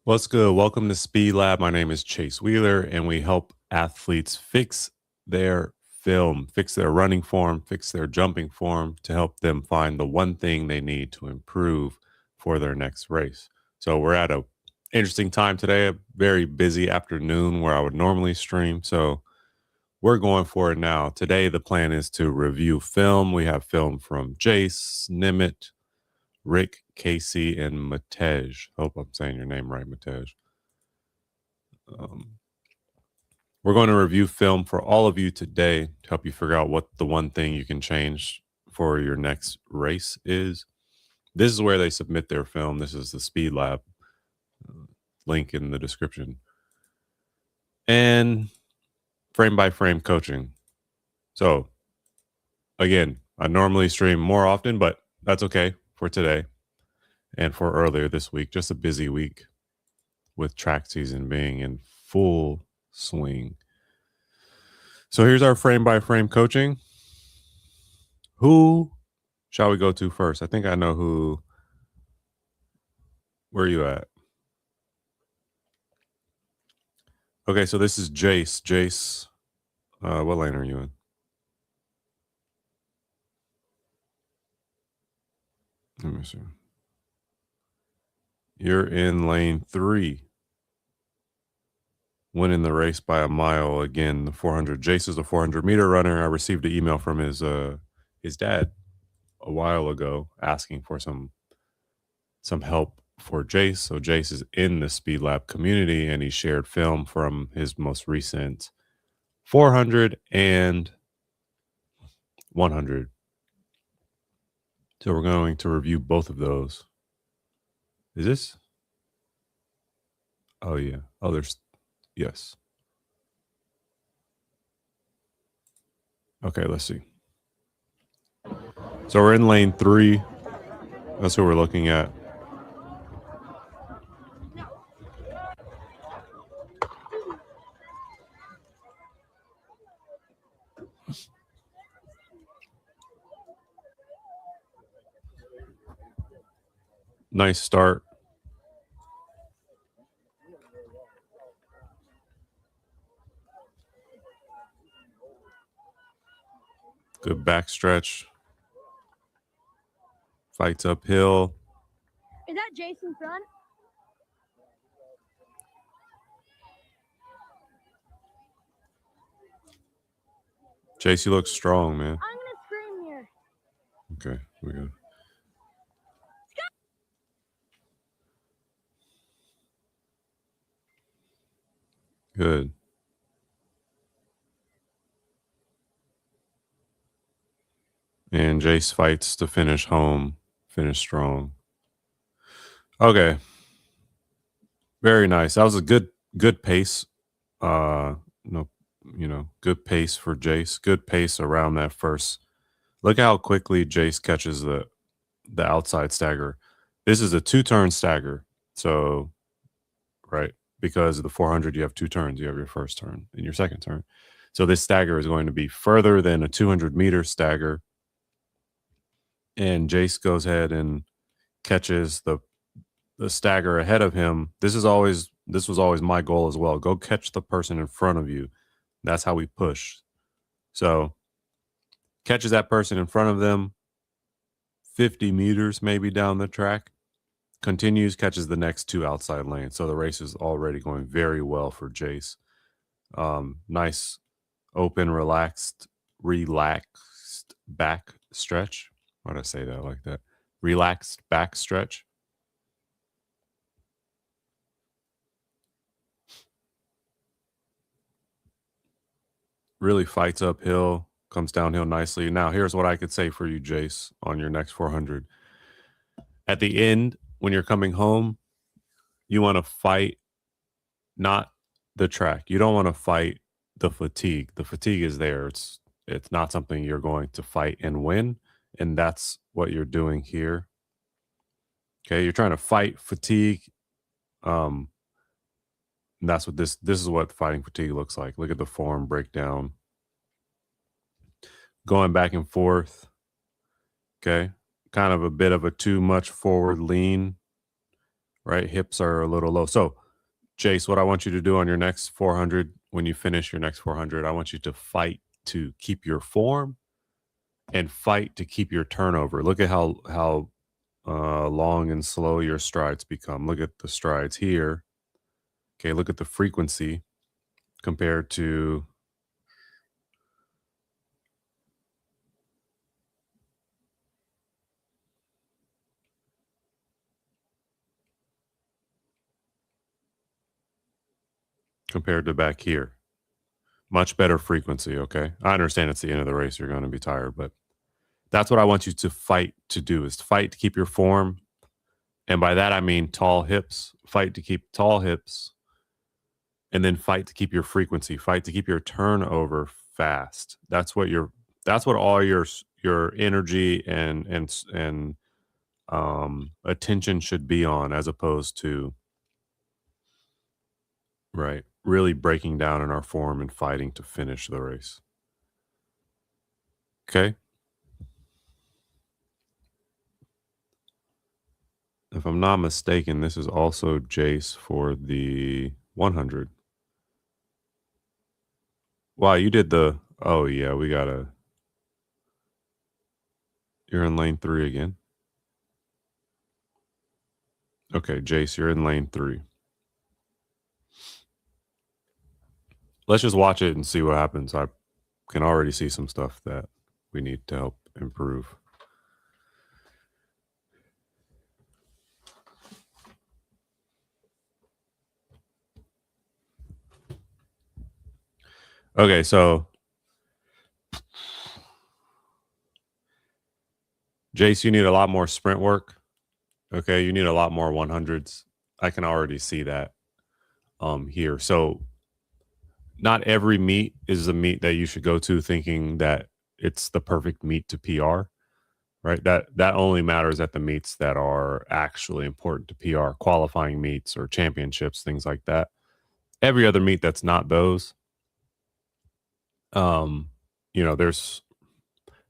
What's good? Welcome to Speed Lab. My name is Chase Wheeler, and we help athletes fix their film, fix their running form, fix their jumping form to help them find the one thing they need to improve for their next race. So we're at a interesting time today, a very busy afternoon where I would normally stream. So we're going for it now. Today, the plan is to review film. We have film from Jace, Nimit, Rick, Casey, and Matej. Hope I'm saying your name right, Matej. Um, we're going to review film for all of you today to help you figure out what the one thing you can change for your next race is. This is where they submit their film. This is the Speed Lab link in the description. And frame by frame coaching. So, again, I normally stream more often, but that's okay for today and for earlier this week. Just a busy week with track season being in full swing. So here's our frame by frame coaching. Who shall we go to first? I think I know who. Where are you at? Okay, so this is Jace. Jace, what lane are you in? Let me see. You're in lane 3. Winning the race by a mile again, the 400. Jace is a 400-meter runner. I received an email from his dad a while ago asking for some help for Jace. So Jace is in the Speed Lab community, and he shared film from his most recent 400 and 100. So we're going to review both of those. Is this? Oh, yeah. Oh, there's, yes. Okay, let's see. So we're in lane 3. That's what we're looking at. Nice start. Good back stretch. Fights uphill. Is that Jason front? Chase, you look strong, man. I'm gonna scream here. Okay, we go. Good. And Jace fights to finish home, finish strong. Okay. Very nice. That was a good pace. No, good pace for Jace. Good pace around that first. Look how quickly Jace catches the outside stagger. This is a 2-turn stagger. So, right, because of the 400, you have 2 turns. You have your first turn and your second turn. So this stagger is going to be further than a 200-meter stagger. And Jace goes ahead and catches the stagger ahead of him. This was always my goal as well. Go catch the person in front of you. That's how we push. So catches that person in front of them, 50 meters maybe down the track, continues, catches the next 2 outside lanes. So the race is already going very well for Jace. Nice, open, relaxed back stretch. Why did I say that like that? Relaxed back stretch. Really fights uphill, comes downhill nicely. Now, here's what I could say for you, Jace, on your next 400. At the end, when you're coming home, you want to fight not the track. You don't want to fight the fatigue. The fatigue is there. It's not something you're going to fight and win, and that's what you're doing here. Okay, you're trying to fight fatigue. And that's what this is what fighting fatigue looks like. Look at the form breakdown. Going back and forth. Okay. Kind of a bit of a too much forward lean. right? Hips are a little low. So, Jace, what I want you to do on your next 400, when you finish your next 400, I want you to fight to keep your form and fight to keep your turnover. Look at how long and slow your strides become. Look at the strides here. Okay, look at the frequency compared to back here. Much better frequency, okay? I understand it's the end of the race, you're going to be tired, but that's what I want you to fight to do is fight to keep your form. And by that I mean tall hips, fight to keep tall hips, and then fight to keep your frequency, fight to keep your turnover fast. That's what all your energy and attention should be on, as opposed to right really breaking down in our form and fighting to finish the race. Okay. If I'm not mistaken, this is also Jace for the 100. Wow, you did the. Oh yeah, we gotta. You're in lane 3 again. Okay, Jace, you're in lane 3. Let's just watch it and see what happens. I can already see some stuff that we need to help improve. Okay, so Jace, you need a lot more sprint work. Okay, you need a lot more 100s. I can already see that here. So not every meet is a meet that you should go to thinking that it's the perfect meet to PR, right? That only matters at the meets that are actually important to PR, qualifying meets or championships, things like that. Every other meet that's not those, there's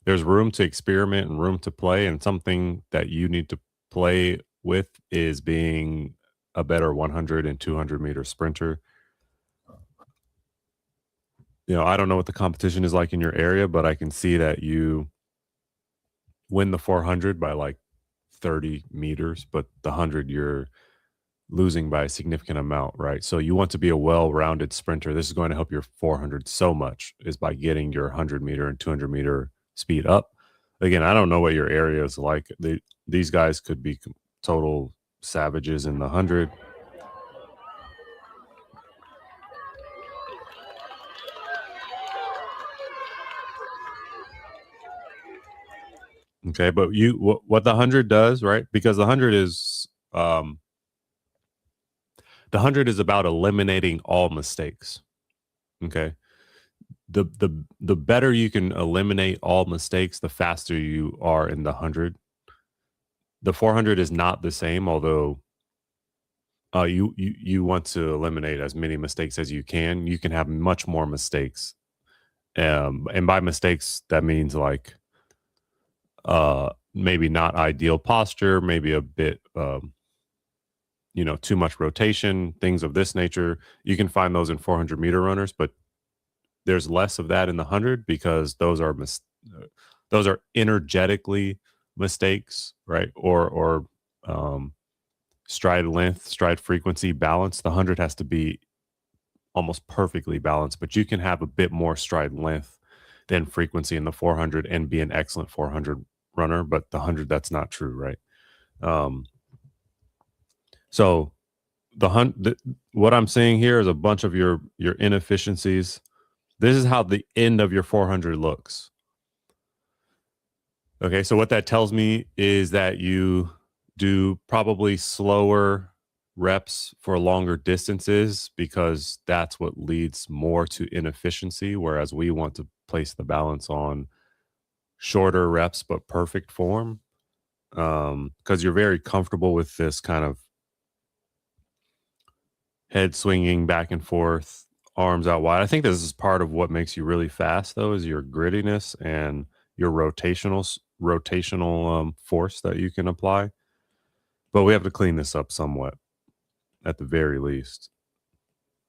room to experiment and room to play, and something that you need to play with is being a better 100 and 200 meter sprinter. I don't know what the competition is like in your area, but I can see that you win the 400 by like 30 meters, but the 100 you're losing by a significant amount, right? So you want to be a well-rounded sprinter. This is going to help your 400 so much, is by getting your 100 meter and 200 meter speed up. Again, I don't know what your area is like. These guys could be total savages in the 100. Okay, but what the 100 does, right? Because the 100 is about eliminating all mistakes. Okay. The better you can eliminate all mistakes, the faster you are in the 100. The 400 is not the same, although you want to eliminate as many mistakes as you can. You can have much more mistakes. And by mistakes, that means like maybe not ideal posture, maybe a bit too much rotation, things of this nature. You can find those in 400 meter runners, but there's less of that in the 100 because those are energetically mistakes, right? Or stride length, stride frequency balance. The 100 has to be almost perfectly balanced, but you can have a bit more stride length than frequency in the 400 and be an excellent 400 runner, but the 100, that's not true, right? So what I'm seeing here is a bunch of your inefficiencies. This is how the end of your 400 looks. Okay, so what that tells me is that you do probably slower reps for longer distances, because that's what leads more to inefficiency, whereas we want to place the balance on shorter reps but perfect form, because you're very comfortable with this kind of head swinging back and forth, arms out wide. I think this is part of what makes you really fast, though, is your grittiness and your rotational force that you can apply. But we have to clean this up somewhat. at the very least.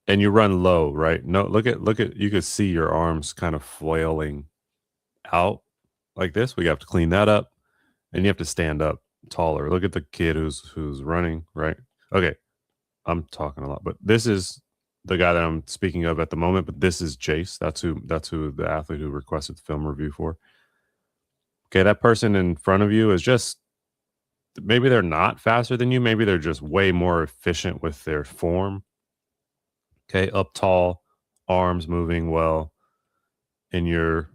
And you run low, right? No, look at you could see your arms kind of flailing out like this. We have to clean that up, and you have to stand up taller. Look at the kid who's running, right? Okay, I'm talking a lot, but this is the guy that I'm speaking of at the moment, but this is Jace. That's who the athlete who requested the film review for. Okay, that person in front of you is just maybe they're not faster than you, maybe they're just way more efficient with their form. Okay, up tall, arms moving well, and you're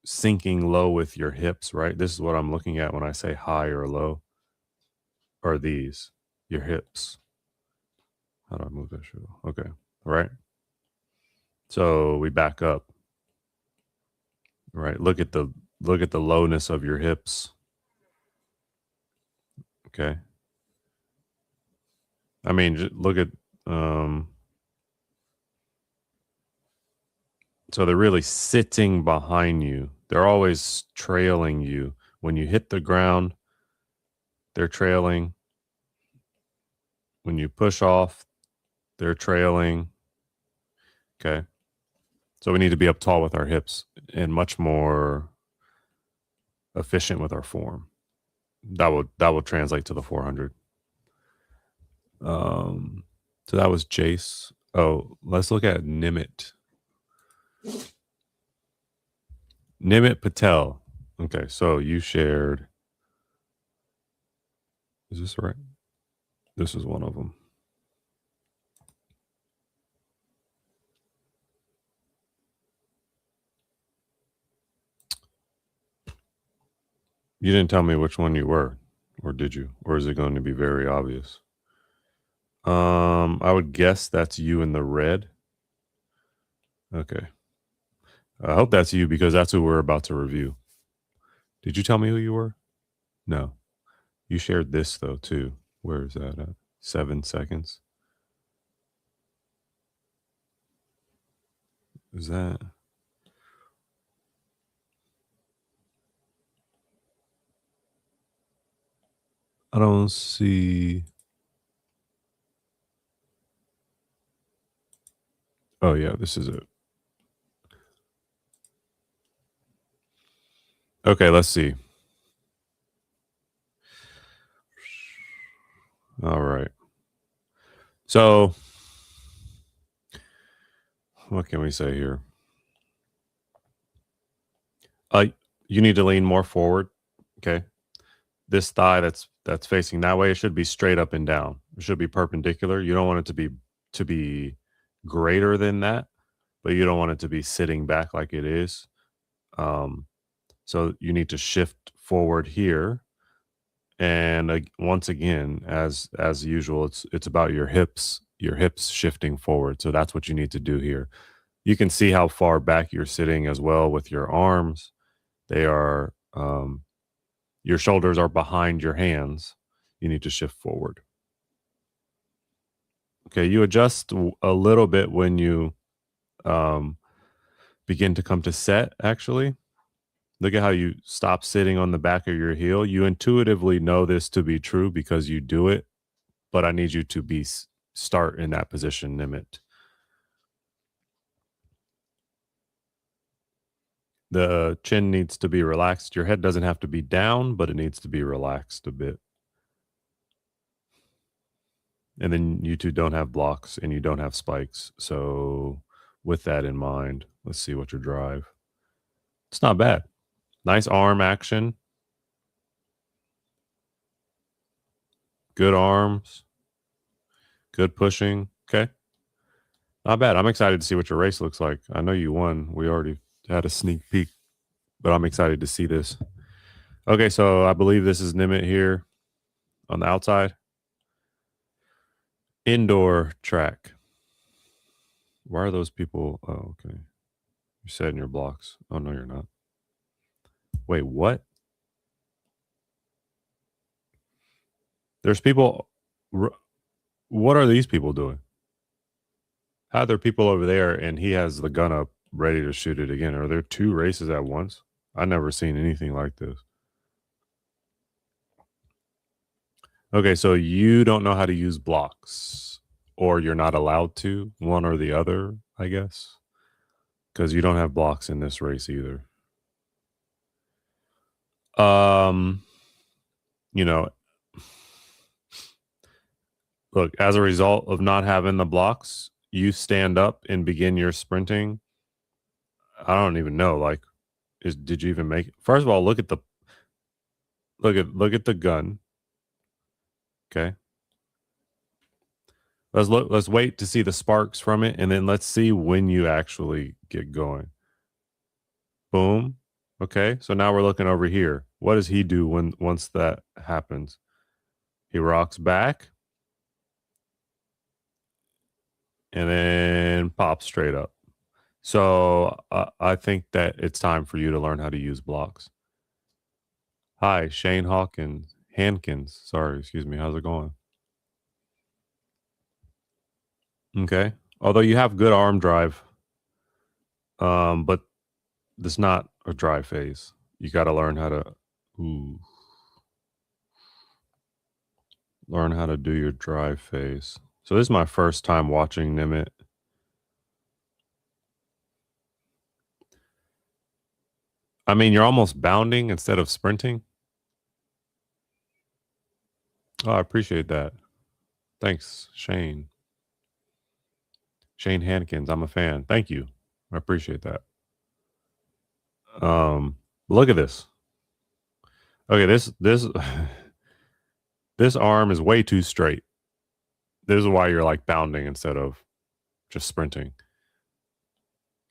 sinking low with your hips, right? This is what I'm looking at when I say high or low. Are these your hips? How do I move that shoe? Okay, right. So we back up, right? Look at the lowness of your hips. Okay. I mean, look at so they're really sitting behind you. They're always trailing you. When you hit the ground, they're trailing. When you push off, they're trailing. Okay. So we need to be up tall with our hips and much more efficient with our form. That will translate to the 400. So that was Jace. Oh, let's look at Nimit. Nimit Patel. Okay, so you shared. Is this right? This is one of them. You didn't tell me which one you were, or did you? Or is it going to be very obvious? I would guess that's you in the red. Okay. I hope that's you because that's who we're about to review. Did you tell me who you were? No. You shared this though too. Where is that at? 7 seconds. Is that? I don't see. Oh yeah, this is it. Okay, let's see. All right. So, what can we say here? You need to lean more forward. Okay. This thigh that's facing that way, it should be straight up and down. It should be perpendicular. You don't want it to be greater than that, but you don't want it to be sitting back like it is. So you need to shift forward here. And once again, as usual, it's about your hips shifting forward. So that's what you need to do here. You can see how far back you're sitting as well with your arms. They are your shoulders are behind your hands. You need to shift forward. Okay, you adjust a little bit when you begin to come to set, actually. Look at how you stop sitting on the back of your heel. You intuitively know this to be true because you do it, but I need you to start in that position, Nimit. The chin needs to be relaxed. Your head doesn't have to be down, but it needs to be relaxed a bit. And then you two don't have blocks and you don't have spikes. So with that in mind, let's see what your drive. It's not bad. Nice arm action. Good arms. Good pushing. Okay. Not bad. I'm excited to see what your race looks like. I know you won. We already had a sneak peek, but I'm excited to see this. Okay, so I believe this is Nimit here on the outside. Indoor track. Why are those people? Oh, okay. You're setting your blocks. Oh, no, you're not. Wait, what? There's people. What are these people doing? How are there people over there and he has the gun up ready to shoot it again? Are there two races at once? I've never seen anything like this. Okay, so you don't know how to use blocks or you're not allowed to, one or the other, I guess, because you don't have blocks in this race either. You know, look, as a result of not having the blocks, you stand up and begin your sprinting. I don't even know, like, did you even make it? First of all, look at the gun. Okay. Let's wait to see the sparks from it, and then let's see when you actually get going. Boom. Okay, so now we're looking over here. What does he do once that happens? He rocks back and then pops straight up. So I think that it's time for you to learn how to use blocks. Hi, Shane Hankins. Sorry, excuse me. How's it going? Okay. Although you have good arm drive, but it's not a drive phase. You got to learn how to learn how to do your drive phase. So this is my first time watching Nimit. I mean, you're almost bounding instead of sprinting. Oh, I appreciate that. Thanks, Shane. Shane Hankins. I'm a fan. Thank you. I appreciate that. Look at this. Okay, this this arm is way too straight. This is why you're like bounding instead of just sprinting.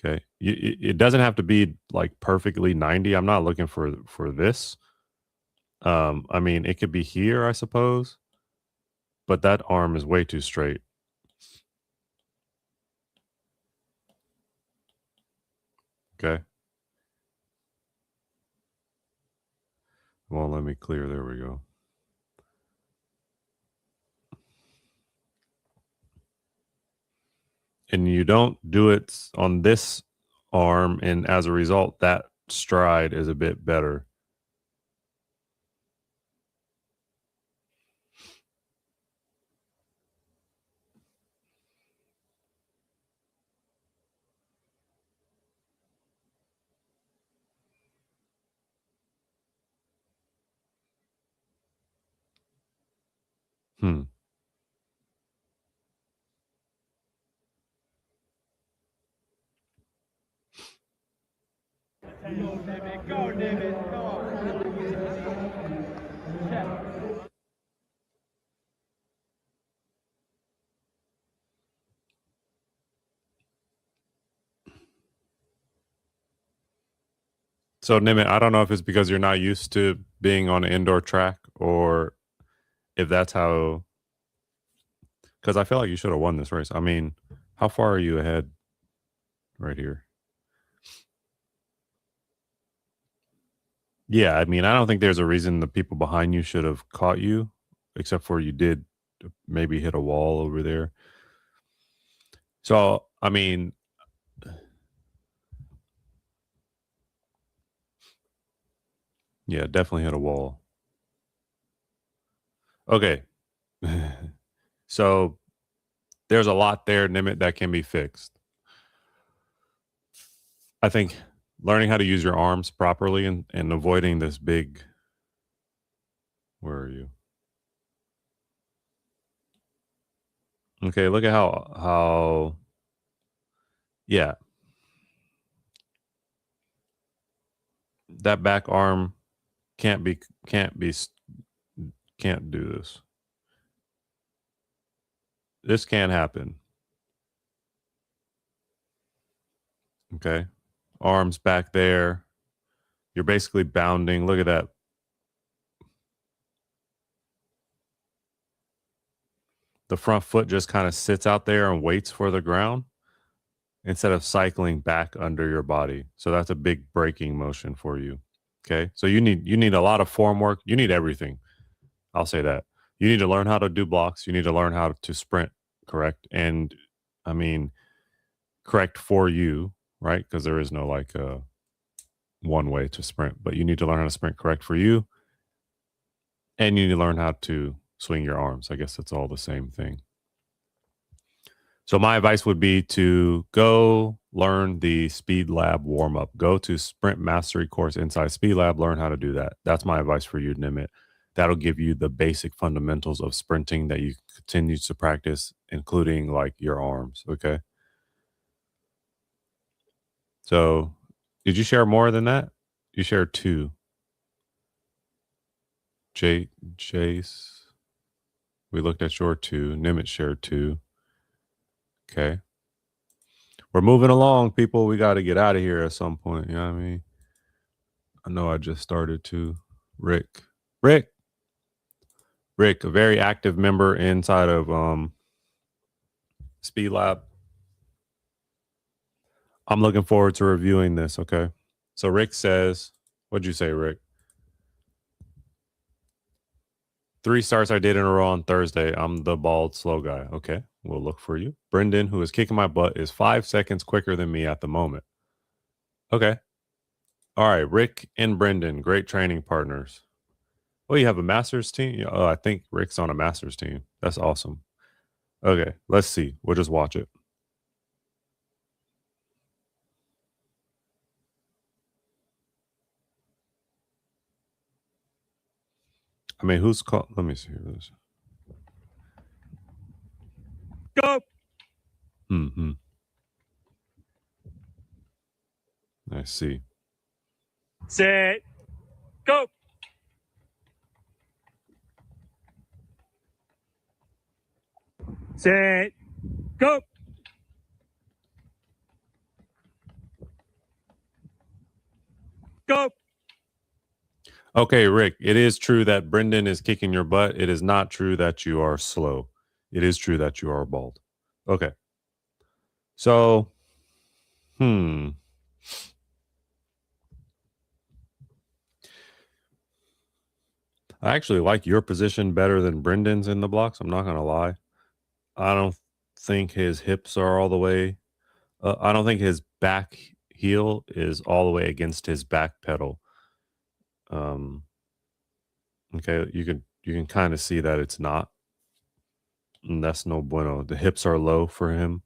Okay, it doesn't have to be like perfectly 90. I'm not looking for this. I mean, it could be here, I suppose, but that arm is way too straight. Okay. Well, let me clear. There we go. And you don't do it on this arm, and as a result, that stride is a bit better. Go, David. Go on. So, Nimit, I don't know if it's because you're not used to being on an indoor track or if that's how. Because I feel like you should have won this race. I mean, how far are you ahead right here? Yeah, I mean, I don't think there's a reason the people behind you should have caught you, except for you did maybe hit a wall over there. So, I mean, yeah, definitely hit a wall. Okay. So there's a lot there, Nimit, that can be fixed. I think learning how to use your arms properly and avoiding this big. Where are you? Okay, look at how yeah. That back arm can't do this. This can't happen. Okay. Arms back there. You're basically bounding. Look at that. The front foot just kind of sits out there and waits for the ground instead of cycling back under your body. So that's a big braking motion for you. Okay. So you need a lot of form work. You need everything. I'll say that. You need to learn how to do blocks. You need to learn how to sprint correct. And I mean, correct for you, right? Because there is no like one way to sprint, but you need to learn how to sprint correct for you. And you need to learn how to swing your arms. I guess it's all the same thing. So my advice would be to go learn the Speed Lab warm up. Go to Sprint Mastery course inside Speed Lab. Learn how to do that. That's my advice for you, Nimit. That'll give you the basic fundamentals of sprinting that you continue to practice, including like your arms. Okay. So, did you share more than that? You shared 2. Jace. We looked at your 2. Nimit shared 2. Okay. We're moving along, people. We got to get out of here at some point. You know what I mean? I know I just started to. Rick, a very active member inside of Speed Lab. I'm looking forward to reviewing this. Okay. So Rick says, what'd you say, Rick? 3 starts I did in a row on Thursday. I'm the bald, slow guy. Okay. We'll look for you. Brendan, who is kicking my butt, is 5 seconds quicker than me at the moment. Okay. All right. Rick and Brendan, great training partners. Oh, you have a master's team? Oh, I think Rick's on a master's team. That's awesome. Okay. Let's see. We'll just watch it. I mean, who's called? Let me see this. Go. Mm-hmm. I see. Set. Go. Set. Go. Go. Okay, Rick, it is true that Brendan is kicking your butt. It is not true that you are slow. It is true that you are bald. Okay. So, I actually like your position better than Brendan's in the blocks. I'm not going to lie. I don't think his hips are all the way. I don't think his back heel is all the way against his back pedal. Okay, you can kind of see that it's not. And that's no bueno. The hips are low for him.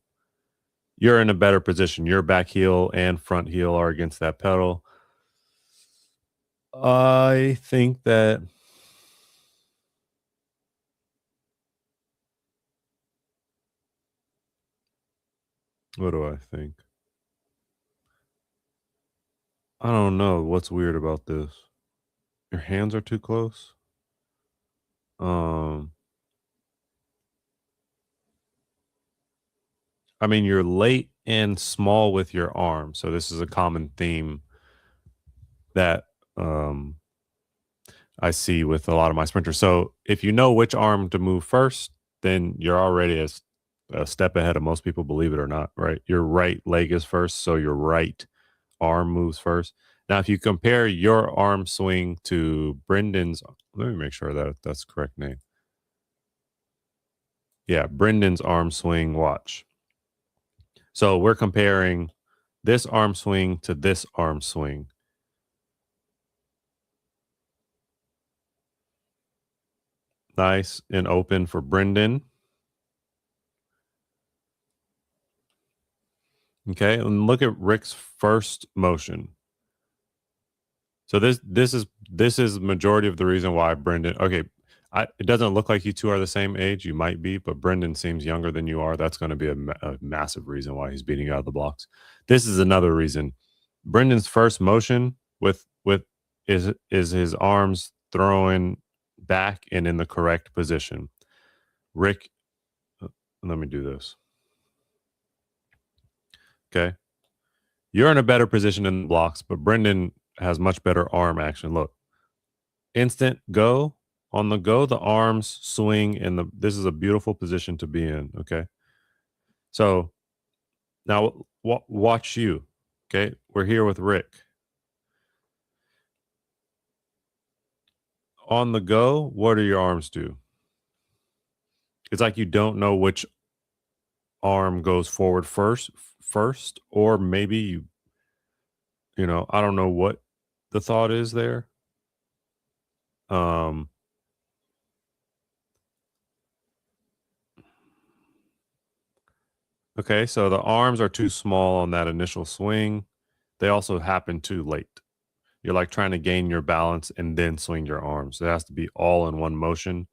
You're in a better position. Your back heel and front heel are against that pedal. I think that what do I think? I don't know what's weird about this. Your hands are too close. I mean, you're late and small with your arm. So this is a common theme that I see with a lot of my sprinters. So if you know which arm to move first, then you're already a step ahead of most people, believe it or not, right? Your right leg is first, so your right arm moves first. Now, if you compare your arm swing to Brendan's, let me make sure that that's the correct name. Yeah, Brendan's arm swing, watch. So we're comparing this arm swing to this arm swing. Nice and open for Brendan. Okay, and look at Rick's first motion. So this is majority of the reason why Brendan. Okay, it doesn't look like you two are the same age. You might be, but Brendan seems younger than you are. That's going to be a massive reason why he's beating you out of the blocks. This is another reason. Brendan's first motion with is his arms throwing back and in the correct position. Rick, let me do this. Okay, you're in a better position in the blocks, but Brendan has much better arm action. Look, instant go. On the go, the arms swing, and this is a beautiful position to be in. Okay, so now watch you. Okay, we're here with Rick. On the go, what do your arms do? It's like you don't know which arm goes forward first, or maybe you know, I don't know what the thought is there. Okay, so the arms are too small on that initial swing. They also happen too late. You're like trying to gain your balance and then swing your arms. It has to be all in one motion,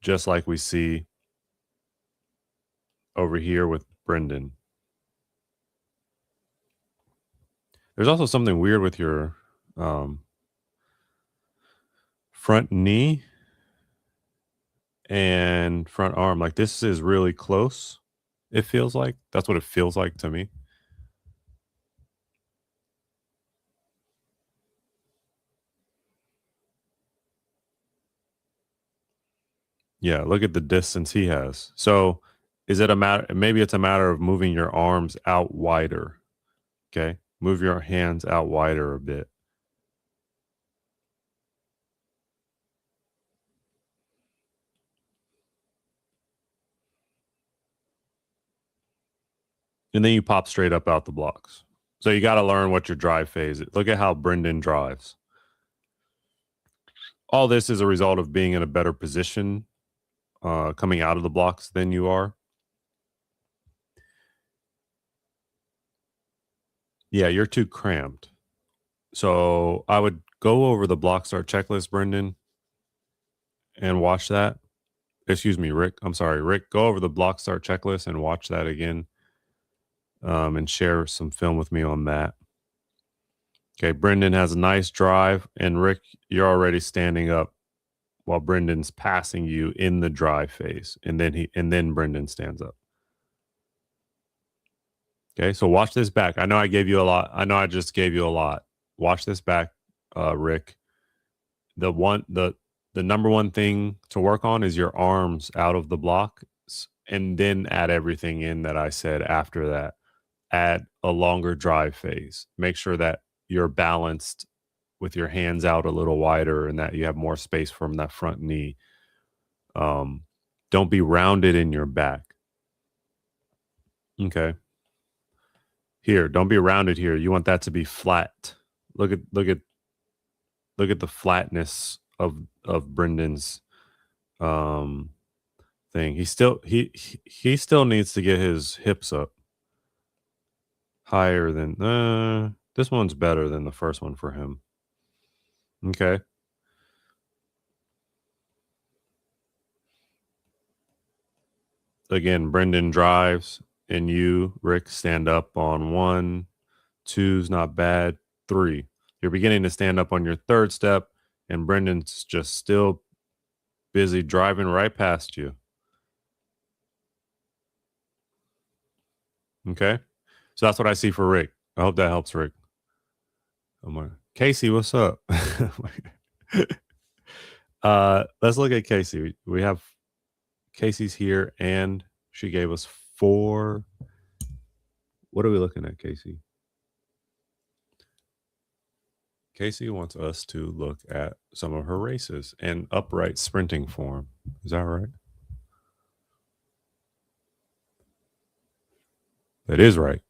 just like we see over here with Brendan. There's also something weird with your front knee and front arm. Like this is really close. It feels like that's what it feels like to me. Yeah, look at the distance he has. So is it a matter, maybe it's a matter of moving your arms out wider. Okay. Move your hands out wider a bit. And then you pop straight up out the blocks. So you got to learn what your drive phase is. Look at how Brendan drives. All this is a result of being in a better position coming out of the blocks than you are. Yeah, you're too cramped. So I would go over the block start checklist, Brendan, and watch that. Excuse me, Rick. I'm sorry, Rick. Go over the block start checklist and watch that again, and share some film with me on that. Okay, Brendan has a nice drive, and Rick, you're already standing up while Brendan's passing you in the drive phase, and then Brendan stands up. Okay, so watch this back. I know I gave you a lot. I know I just gave you a lot. Watch this back, Rick. The number one thing to work on is your arms out of the block, and then add everything in that I said after that. Add a longer drive phase. Make sure that you're balanced with your hands out a little wider and that you have more space from that front knee. Don't be rounded in your back. Okay. Here, don't be rounded here. You want that to be flat. Look at the flatness of Brendan's thing. He still needs to get his hips up higher than this one's better than the first one for him. Okay. Again, Brendan drives and you, Rick, stand up on 1, 2's not bad, 3. You're beginning to stand up on your third step, and Brendan's just still busy driving right past you. Okay. So that's what I see for Rick. I hope that helps, Rick. Casey, what's up? Let's look at Casey. We have Casey's here, and she gave us 4. What are we looking at, Casey? Casey wants us to look at some of her races and upright sprinting form. Is that right? That is right.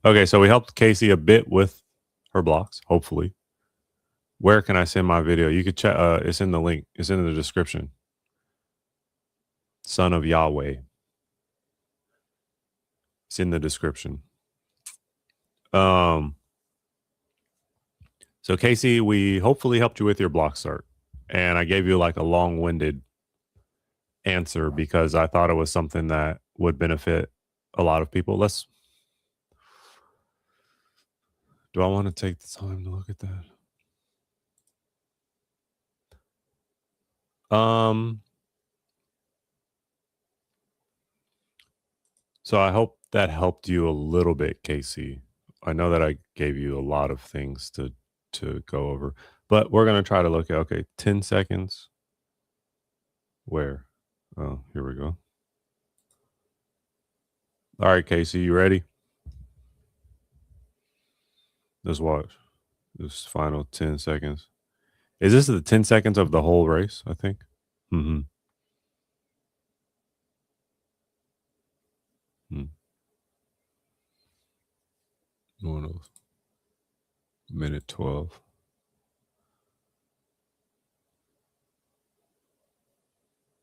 Okay, so we helped Casey a bit with her blocks, hopefully. Where can I send my video? You could check. It's in the link. It's in the description. Son of Yahweh. It's in the description. So Casey, we hopefully helped you with your block start, and I gave you like a long-winded answer because I thought it was something that would benefit a lot of people. Do I want to take the time to look at that? So I hope that helped you a little bit, Casey. I know that I gave you a lot of things to go over, but we're going to try to look at, 10 seconds. Where? Oh, here we go. All right, Casey, you ready? Let's watch this final 10 seconds. Is this the 10 seconds of the whole race, I think? Mm-hmm. One of minute 12.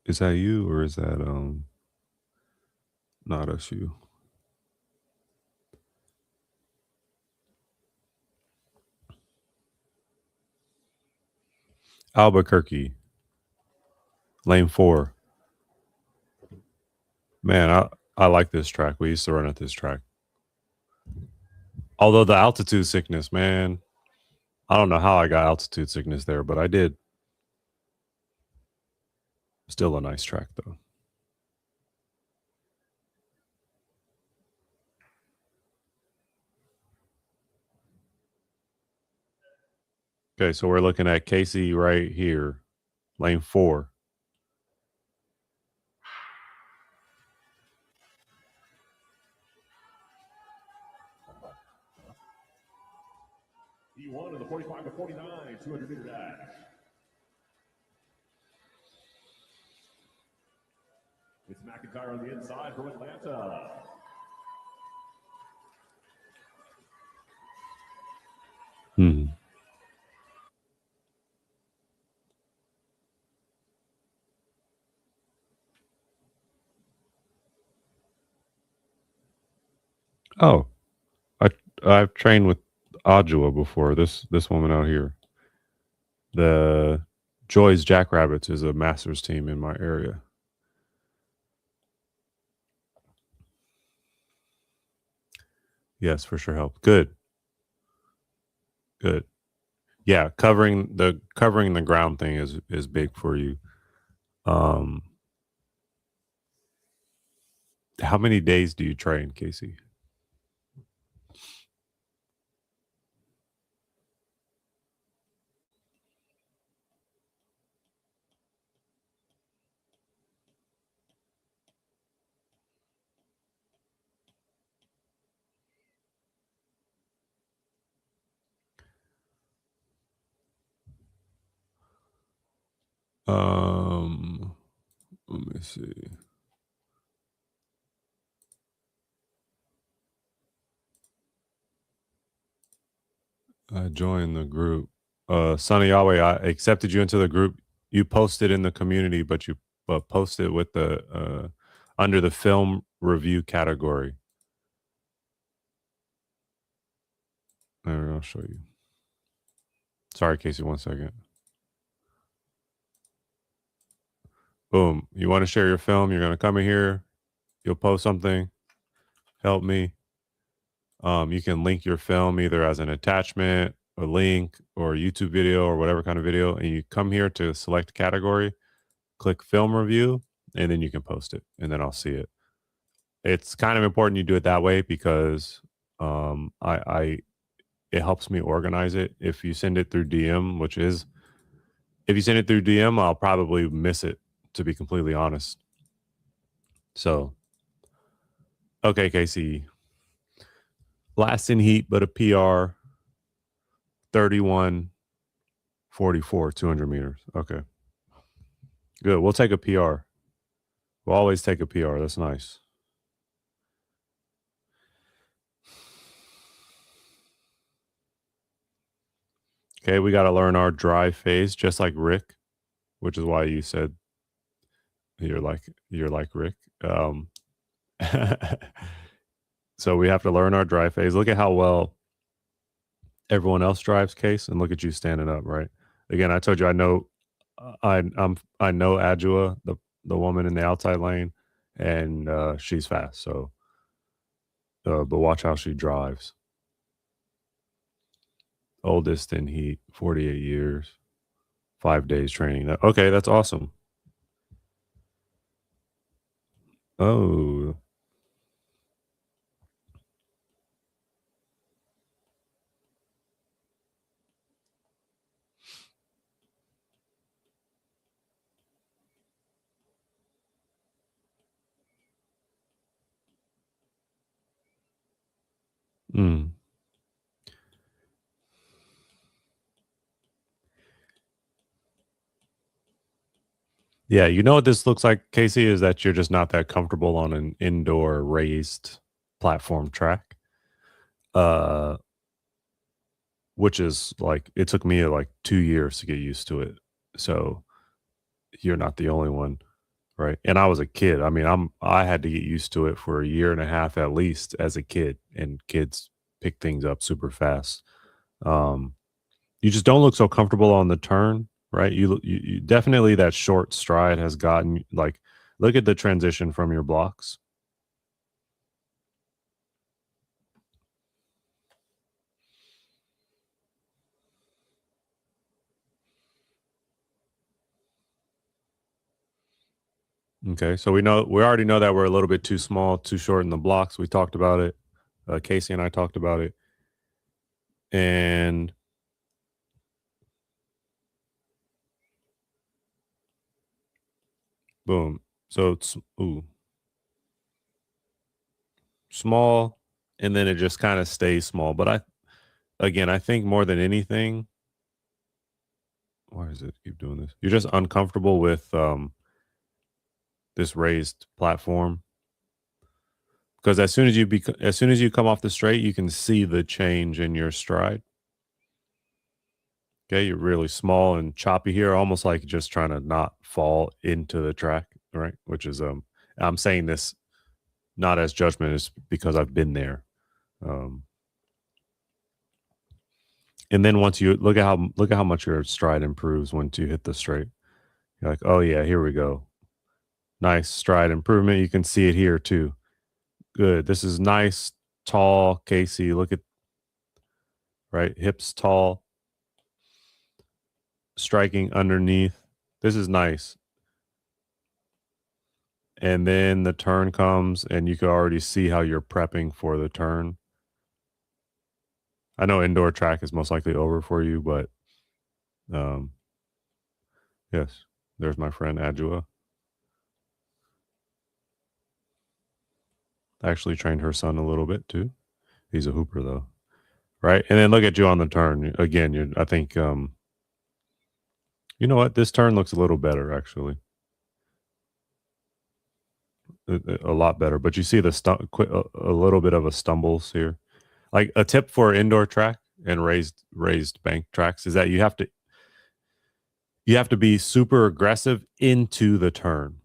Is that you or is that Not SU. Albuquerque. Lane 4. Man, I like this track. We used to run at this track. Although the altitude sickness, man, I don't know how I got altitude sickness there, but I did. Still a nice track, though. Okay, so we're looking at Casey right here, lane 4. He won in the 45 to 49, 200 meter dash. It's McIntyre on the inside for Atlanta. Oh, I've trained with Adjua before. This woman out here. The Joy's Jackrabbits is a masters team in my area. Yes, for sure help. Good. Yeah, covering the ground thing is big for you. How many days do you train, Casey? Let me see. I joined the group. Sonny Yahweh, I accepted you into the group. You posted in the community, but you posted with the under the film review category. I'll show you. Sorry, Casey, 1 second. Boom. You want to share your film? You're going to come in here. You'll post something. Help me. You can link your film either as an attachment, a link, or a YouTube video, or whatever kind of video. And you come here to select category, click film review, and then you can post it. And then I'll see it. It's kind of important you do it that way because it helps me organize it. If you send it through DM, if you send it through DM, I'll probably miss it, to be completely honest. So, okay, Casey. Last in heat, but a PR, 31:44, 200 meters. Okay. Good. We'll take a PR. We'll always take a PR. That's nice. Okay, we got to learn our dry phase, just like Rick, which is why you said you're like Rick. So we have to learn our dry phase. Look at how well everyone else drives, Case, and look at you standing up, right? Again, I told you I know Adjua, the woman in the outside lane, and she's fast. So, but watch how she drives. Oldest in heat, 48 years, 5 days training. Okay, that's awesome. Oh. Yeah, you know what this looks like, Casey, is that you're just not that comfortable on an indoor raised platform track. Which is like, it took me like 2 years to get used to it. So you're not the only one. right? And I was a kid. I mean, I had to get used to it for a year and a half at least as a kid, and kids pick things up super fast. Um, you just don't look so comfortable on the turn, right? You definitely that short stride has gotten like look at the transition from your blocks. Okay, so we already know that we're a little bit too small, too short in the blocks. We talked about it. Casey and I talked about it, and boom. So it's small, and then it just kind of stays small. But I think more than anything, why does it keep doing this? You're just uncomfortable with this raised platform because as soon as you come off the straight, you can see the change in your stride. Okay, you're really small and choppy here, almost like just trying to not fall into the track, right? Which is I'm saying this not as judgment, is because I've been there. Um, and then once you look at how much your stride improves once you hit the straight. You're like, oh yeah, here we go. Nice stride improvement. You can see it here too. Good. This is nice, tall, Casey. Look at right hips tall, striking underneath. This is nice. And then the turn comes, and you can already see how you're prepping for the turn. I know indoor track is most likely over for you, but yes, there's my friend Adjua. I actually trained her son a little bit too. He's a hooper though, right? And then look at you on the turn again. I think you know what? This turn looks a little better actually. A lot better, but you see a little bit of a stumbles here. Like a tip for indoor track and raised bank tracks is that you have to be super aggressive into the turn.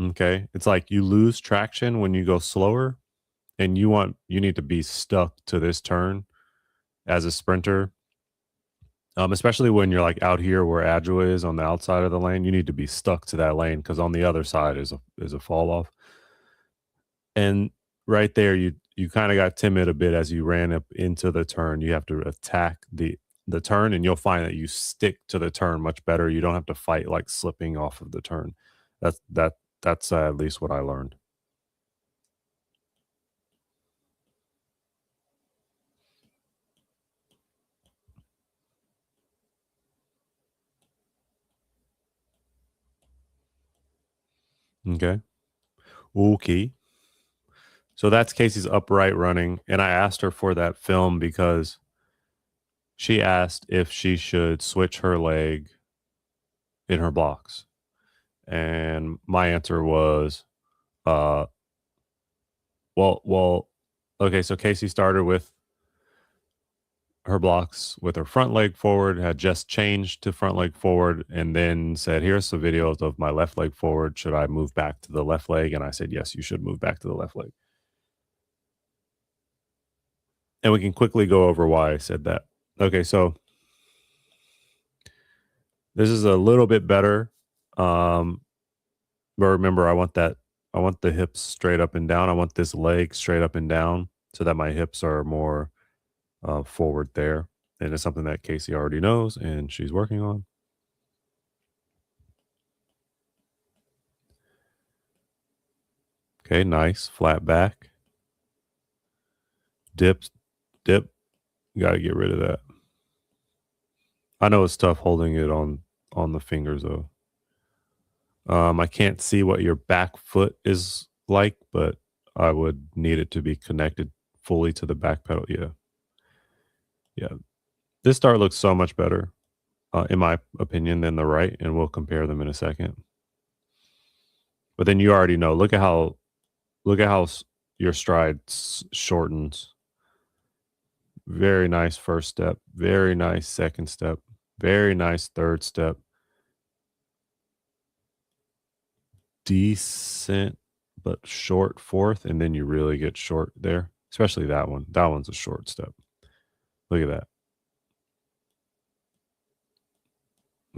Okay, it's like you lose traction when you go slower, and you need to be stuck to this turn as a sprinter. Especially when you're like out here where Adjua is on the outside of the lane, you need to be stuck to that lane because on the other side is a fall off. And right there, you kind of got timid a bit as you ran up into the turn. You have to attack the turn, and you'll find that you stick to the turn much better. You don't have to fight like slipping off of the turn. That's at least what I learned. Okay. So that's Casey's upright running, and I asked her for that film because she asked if she should switch her leg in her blocks. And my answer was, well, okay, so Casey started with her blocks with her front leg forward, had just changed to front leg forward, and then said, here's some videos of my left leg forward. Should I move back to the left leg? And I said, yes, you should move back to the left leg. And we can quickly go over why I said that. Okay, so this is a little bit better. But remember, I want the hips straight up and down. I want this leg straight up and down so that my hips are more forward there. And it's something that Casey already knows and she's working on. Okay, nice. Flat back. Dip. Got to get rid of that. I know it's tough holding it on the fingers though. I can't see what your back foot is like, but I would need it to be connected fully to the back pedal. Yeah. This start looks so much better, in my opinion, than the right, and we'll compare them in a second. But then you already know. Look at how your stride shortens. Very nice first step. Very nice second step. Very nice third step. decent but short fourth, and then you really get short there, especially that one. That one's a short step. Look at that.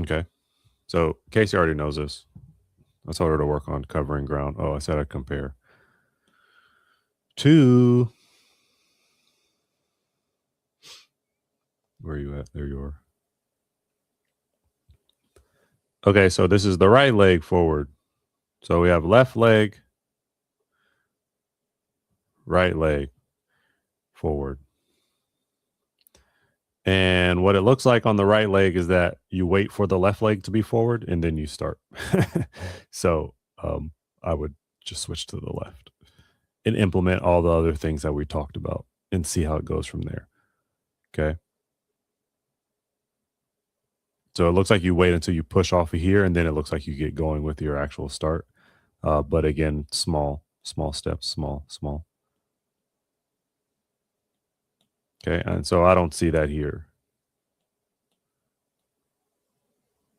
Okay. So Casey already knows this. I told her to work on covering ground. Oh, I said I'd compare. 2. Where are you at? There you are. Okay, so this is the right leg forward. So we have left leg, right leg forward. And what it looks like on the right leg is that you wait for the left leg to be forward and then you start. So I would just switch to the left and implement all the other things that we talked about and see how it goes from there. Okay. So it looks like you wait until you push off of here, and then it looks like you get going with your actual start. But again, small steps, small. Okay, and so I don't see that here.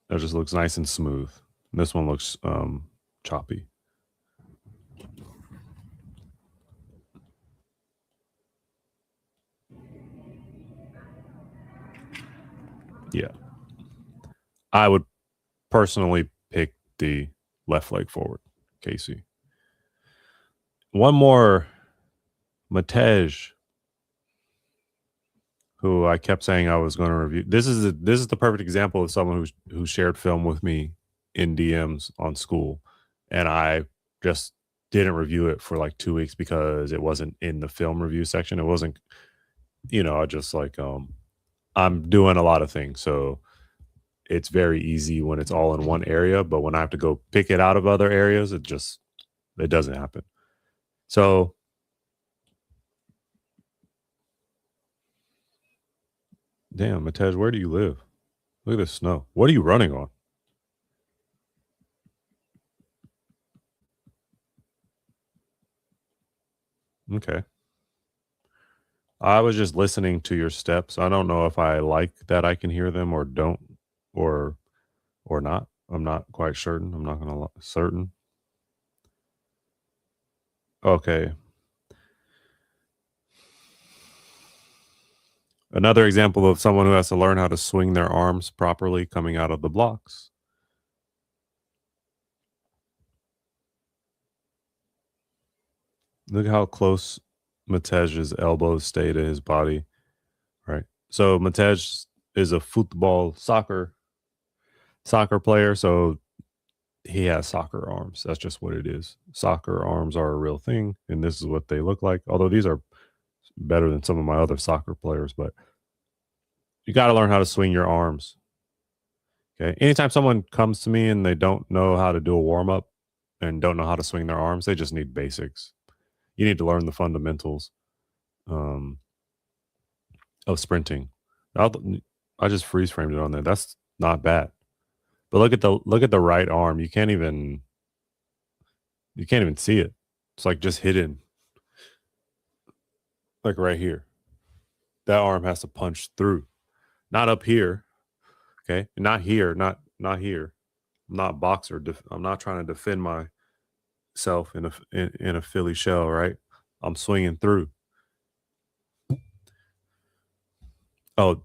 It just looks nice and smooth. And this one looks choppy. Yeah. I would personally pick the left leg forward, Casey. One more, Matej, who I kept saying I was going to review. This is the perfect example of someone who shared film with me in DMs on school, and I just didn't review it for like 2 weeks because it wasn't in the film review section. It wasn't, I just like I'm doing a lot of things, so it's very easy when it's all in one area, but when I have to go pick it out of other areas, it doesn't happen. So damn, Matej, where do you live? Look at the snow. What are you running on? Okay. I was just listening to your steps. I don't know if I like that I can hear them or don't, or not. I'm not quite certain. I'm not gonna certain. Okay. Another example of someone who has to learn how to swing their arms properly coming out of the blocks. Look how close Matej's elbows stay to his body. Right. So Matej is a soccer player. So he has soccer arms. That's just what it is. Soccer arms are a real thing, and this is what they look like. Although these are better than some of my other soccer players, but you got to learn how to swing your arms. Okay. Anytime someone comes to me and they don't know how to do a warm up and don't know how to swing their arms, they just need basics. You need to learn the fundamentals of sprinting. I just freeze framed it on there. That's not bad. But look at the right arm. You can't even see it. It's like just hidden. Like right here. That arm has to punch through. Not up here. Okay? Not here, not here. I'm not a boxer. I'm not trying to defend myself in a Philly shell, right? I'm swinging through. Oh,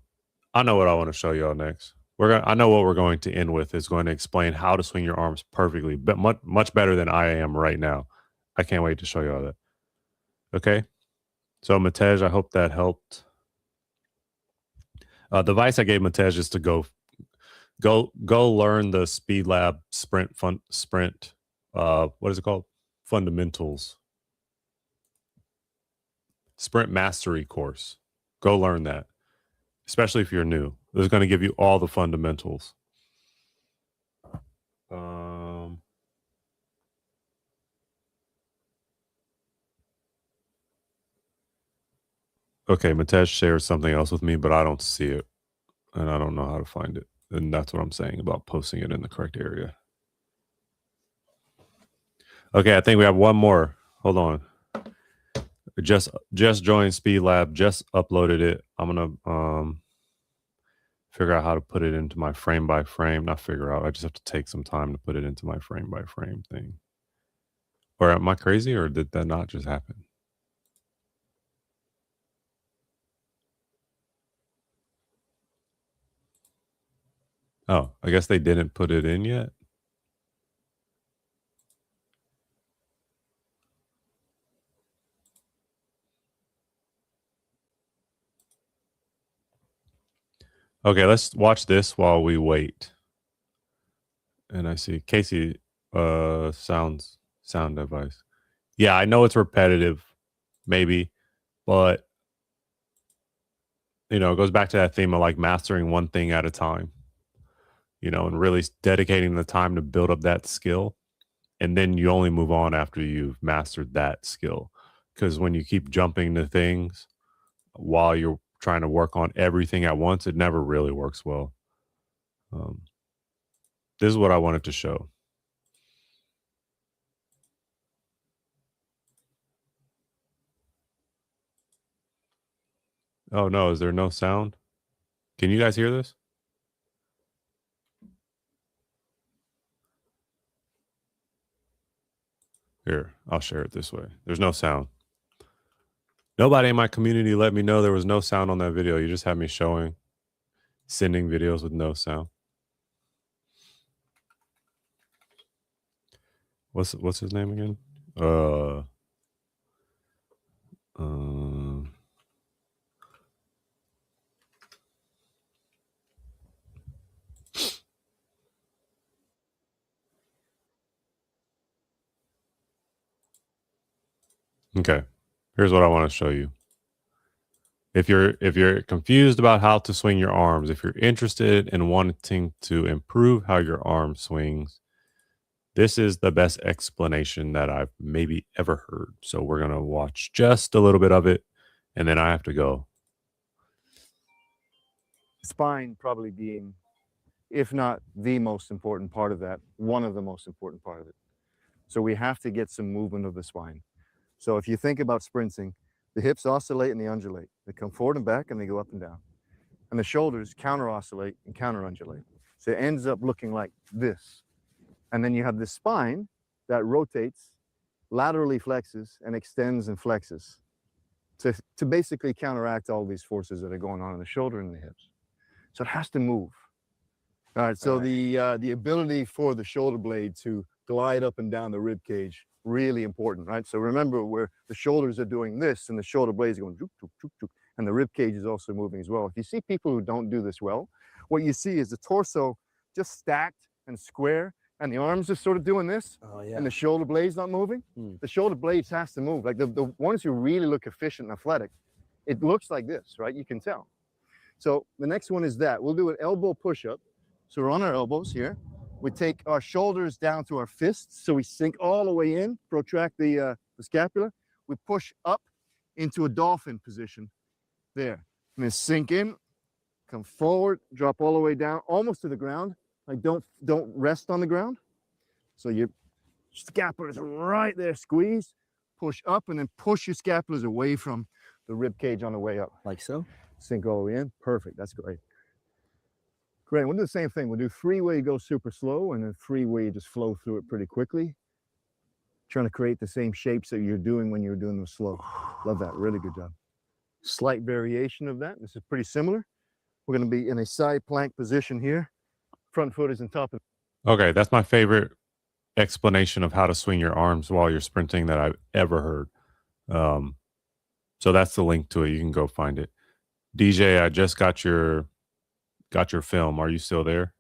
I know what I want to show y'all next. I know what we're going to end with is going to explain how to swing your arms perfectly, but much better than I am right now. I can't wait to show y'all that. Okay. So Matej, I hope that helped. The advice I gave Matej is to go learn the Speed Lab sprint. What is it called? Fundamentals. Sprint mastery course. Go learn that. Especially if you're new. It's going to give you all the fundamentals. Okay, Matej shared something else with me, but I don't see it. And I don't know how to find it. And that's what I'm saying about posting it in the correct area. Okay, I think we have one more. Hold on. Just joined Speed Lab, just uploaded it. I'm gonna figure out how to put it into my frame by frame. Not figure out, I just have to take some time to put it into my frame by frame thing. Or am I crazy, or did that not just happen? Oh, I guess they didn't put it in yet. Okay, let's watch this while we wait. And I see Casey sound device. Yeah, I know it's repetitive, maybe, but you know, it goes back to that theme of like mastering one thing at a time, you know, and really dedicating the time to build up that skill. And then you only move on after you've mastered that skill. Because when you keep jumping to things while you're trying to work on everything at once, it never really works well. This is what I wanted to show. Oh no, is there no sound? Can you guys hear this? Here, I'll share it this way. There's no sound. Nobody in my community let me know there was no sound on that video. You just had me sending videos with no sound. What's his name again? Okay. Here's what I want to show you. If you're confused about how to swing your arms, if you're interested in wanting to improve how your arm swings, this is the best explanation that I've maybe ever heard. So we're going to watch just a little bit of it, and then I have to go. Spine probably being, if not the most important part of that, one of the most important part of it. So we have to get some movement of the spine. So if you think about sprinting, the hips oscillate and they undulate. They come forward and back and they go up and down. And the shoulders counter oscillate and counter undulate. So it ends up looking like this. And then you have this spine that rotates, laterally flexes, and extends and flexes to basically counteract all these forces that are going on in the shoulder and the hips. So it has to move. All right, so the ability for the shoulder blade to glide up and down the rib cage, really important, right? So remember where the shoulders are doing this and the shoulder blades are going zoop, zoop, zoop, zoop, and the rib cage is also moving as well. If you see people who don't do this well, what you see is the torso just stacked and square, and the arms just sort of doing this, and the shoulder blades not moving. The shoulder blades has to move. Like the ones who really look efficient and athletic, it looks like this, right? You can tell. So the next one is that. We'll do an elbow push-up. So we're on our elbows here. We take our shoulders down to our fists, so we sink all the way in, protract the scapula. We push up into a dolphin position there. And then sink in, come forward, drop all the way down, almost to the ground. Like don't rest on the ground. So your scapula is right there, squeeze, push up, and then push your scapulas away from the rib cage on the way up. Like so? Sink all the way in. Perfect. That's great. Great. We'll do the same thing. We'll do 3 where you go super slow, and then 3 where you just flow through it pretty quickly. Trying to create the same shapes that you're doing when you're doing them slow. Love that. Really good job. Slight variation of that. This is pretty similar. We're going to be in a side plank position here. Front foot is on top of. Okay, that's my favorite explanation of how to swing your arms while you're sprinting that I've ever heard. So that's the link to it. You can go find it. DJ, I just got your film. Are you still there?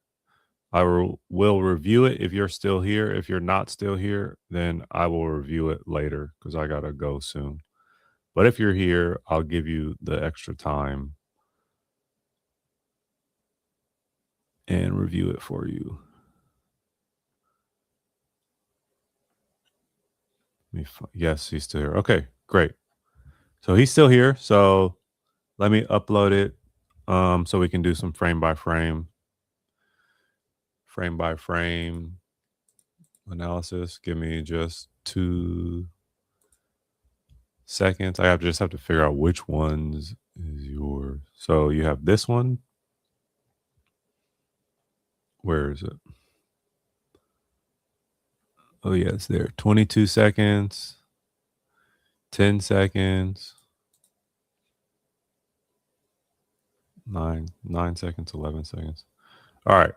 I will review it if you're still here. If you're not still here, then I will review it later because I gotta go soon. But if you're here, I'll give you the extra time and review it for you. Yes, he's still here. Okay, great. So he's still here. So let me upload it so we can do some frame by frame analysis. Give me just 2 seconds. I just have to figure out which ones is yours. So you have this one. Where is it? Oh, yeah, it's there. 22 seconds, 10 seconds, 9 seconds, 11 seconds. All right,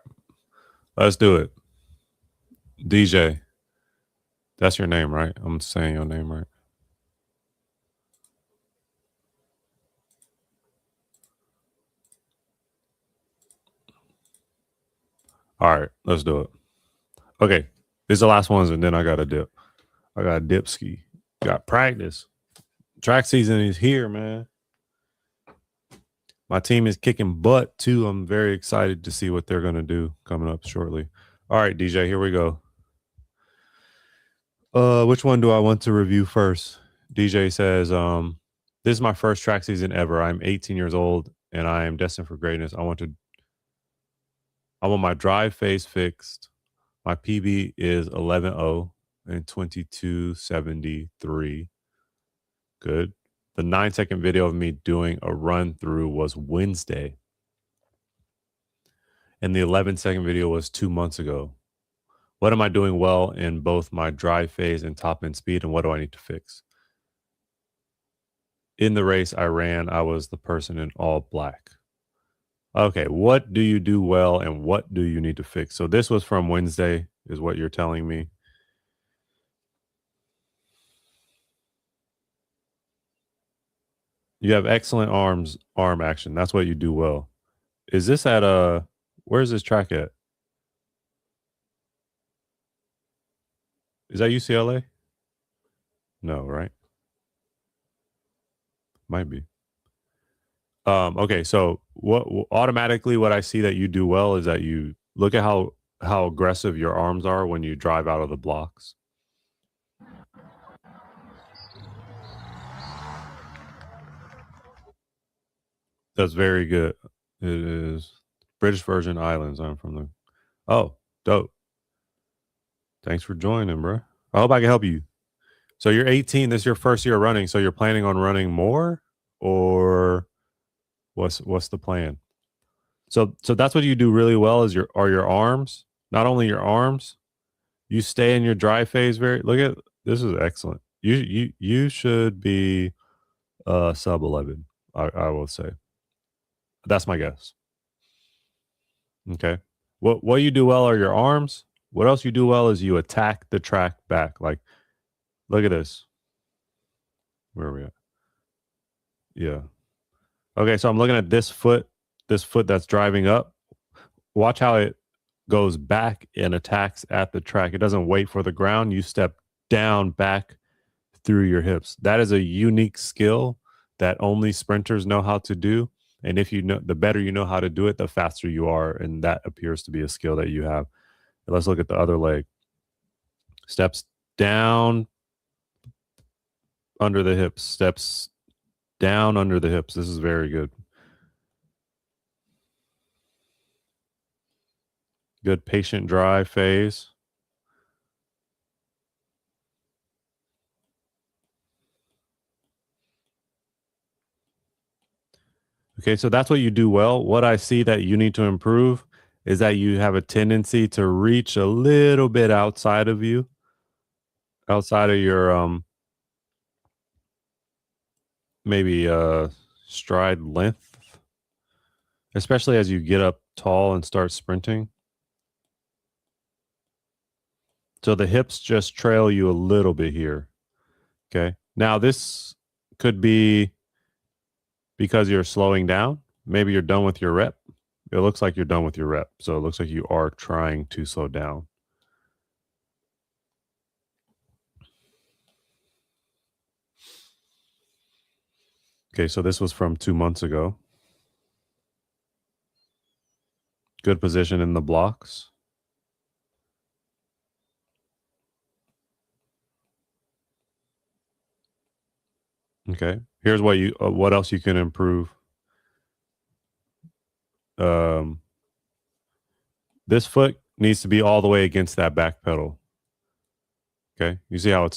let's do it. DJ, that's your name, right? I'm saying your name right. All right, let's do it. Okay, these are the last ones, and then I got a dip. I got a dip ski. Got practice. Track season is here, man. My team is kicking butt too. I'm very excited to see what they're going to do coming up shortly. All right, DJ, here we go. Which one do I want to review first? DJ says, this is my first track season ever. I'm 18 years old and I am destined for greatness. I want my drive phase fixed. My PB is 11.0 and 22.73. Good. The 9-second video of me doing a run through was Wednesday. And the 11-second video was 2 months ago. What am I doing well in both my drive phase and top end speed? And what do I need to fix? In the race I ran, I was the person in all black. Okay, what do you do well and what do you need to fix? So this was from Wednesday, is what you're telling me. You have excellent arm action. That's what you do well. Is this at where's this track at? Is that UCLA? No, right? Might be. Okay, so what automatically what I see that you do well is that you look at how aggressive your arms are when you drive out of the blocks. That's very good. It is British Virgin Islands. I'm from the. Oh, dope. Thanks for joining, bro. I hope I can help you. So you're 18. This is your first year running. So you're planning on running more, or what's the plan? So that's what you do really well is your arms. Not only your arms, you stay in your drive phase. Look at this is excellent. You should be sub 11. I will say. That's my guess. Okay. What you do well are your arms. What else you do well is you attack the track back. Like, look at this. Where are we at? Yeah. Okay, so I'm looking at this foot that's driving up. Watch how it goes back and attacks at the track. It doesn't wait for the ground. You step down back through your hips. That is a unique skill that only sprinters know how to do. And if you know, the better you know how to do it, the faster you are. And that appears to be a skill that you have. Let's look at the other leg. Steps down under the hips. Steps down under the hips. This is very good. Good patient drive phase. Okay, so that's what you do well. What I see that you need to improve is that you have a tendency to reach a little bit outside of you, outside of your maybe stride length, especially as you get up tall and start sprinting. So the hips just trail you a little bit here. Okay, now this could be because you're slowing down. Maybe you're done with your rep. It looks like you're done with your rep. So it looks like you are trying to slow down. Okay, so this was from 2 months ago. Good position in the blocks. Okay, here's what else you can improve. This foot needs to be all the way against that back pedal. Okay, you see how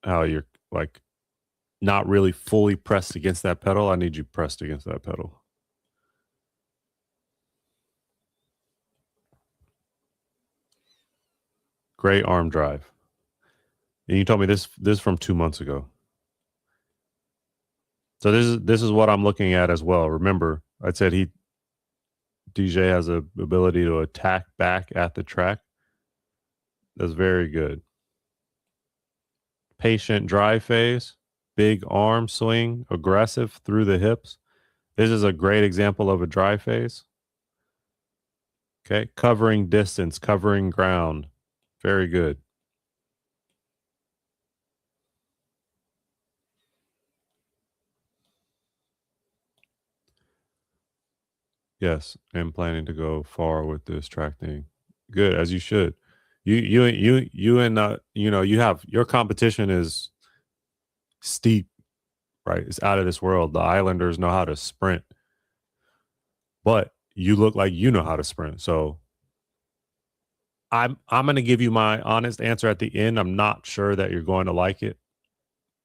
you're like not really fully pressed against that pedal. I need you pressed against that pedal. Great arm drive. And you told me this is from 2 months ago. So this is what I'm looking at as well. Remember, I said DJ has a ability to attack back at the track. That's very good. Patient drive phase, big arm swing, aggressive through the hips. This is a great example of a drive phase. Okay, covering distance, covering ground. Very good. Yes, I'm planning to go far with this track thing. Good, as you should. You and you have your competition is steep, right? It's out of this world. The Islanders know how to sprint, but you look like you know how to sprint. So I'm going to give you my honest answer at the end. I'm not sure that you're going to like it,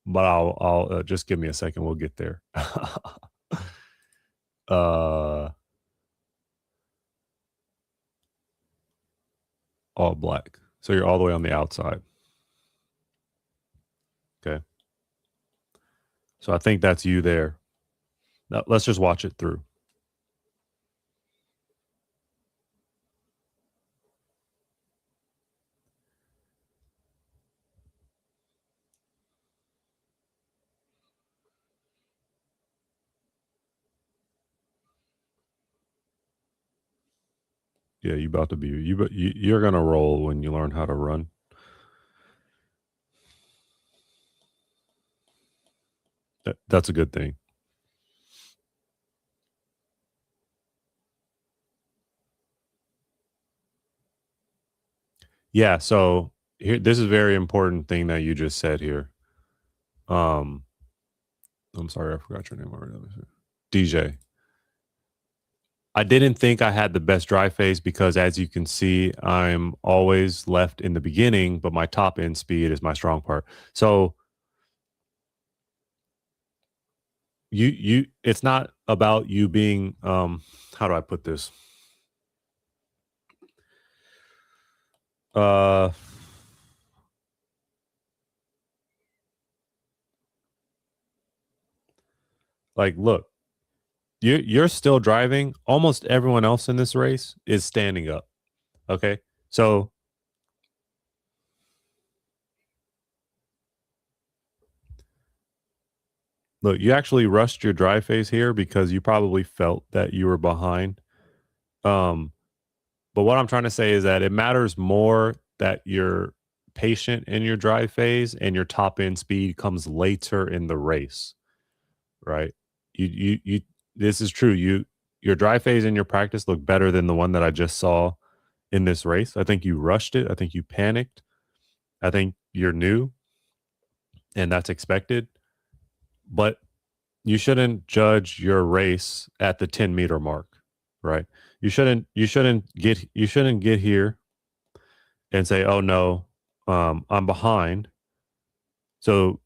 but I'll just give me a second. We'll get there. All black. So you're all the way on the outside. Okay. So I think that's you there. Now, let's just watch it through. Yeah, you about to be you're gonna roll when you learn how to run. That's a good thing. Yeah, so here this is a very important thing that you just said here. I'm sorry, I forgot your name already. DJ. I didn't think I had the best drive phase because, as you can see, I'm always left in the beginning, but my top end speed is my strong part. So it's not about you being how do I put this? Like, look, you're still driving. Almost everyone else in this race is standing up. Okay, so look, you actually rushed your drive phase here because you probably felt that you were behind. But what I'm trying to say is that it matters more that you're patient in your drive phase and your top end speed comes later in the race, right? You this is true. Your drive phase in your practice looked better than the one that I just saw in this race. I think you rushed it. I think you panicked. I think you're new and that's expected. But you shouldn't judge your race at the 10-meter mark, right? You shouldn't get here and say, "Oh no, I'm behind. So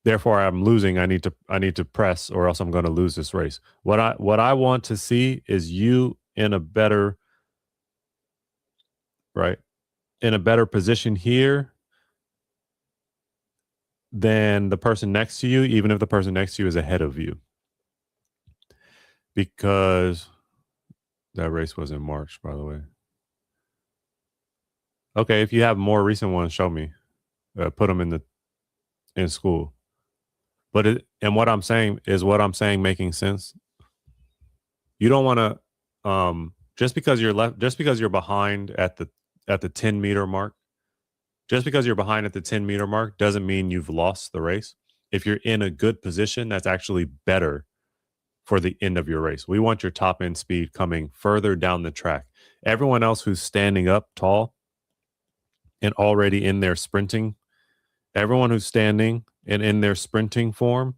therefore I'm losing. I need to press or else I'm going to lose this race." What I want to see is you in a better position here than the person next to you, even if the person next to you is ahead of you. Because that race was in March, by the way. Okay, if you have more recent ones, show me. Put them in school. But what I'm saying making sense? You don't want to just because you're behind at the 10-meter mark. Just because you're behind at the 10-meter mark doesn't mean you've lost the race. If you're in a good position, that's actually better for the end of your race. We want your top end speed coming further down the track. Everyone else who's standing up tall and already in their sprinting, everyone who's standing and in their sprinting form,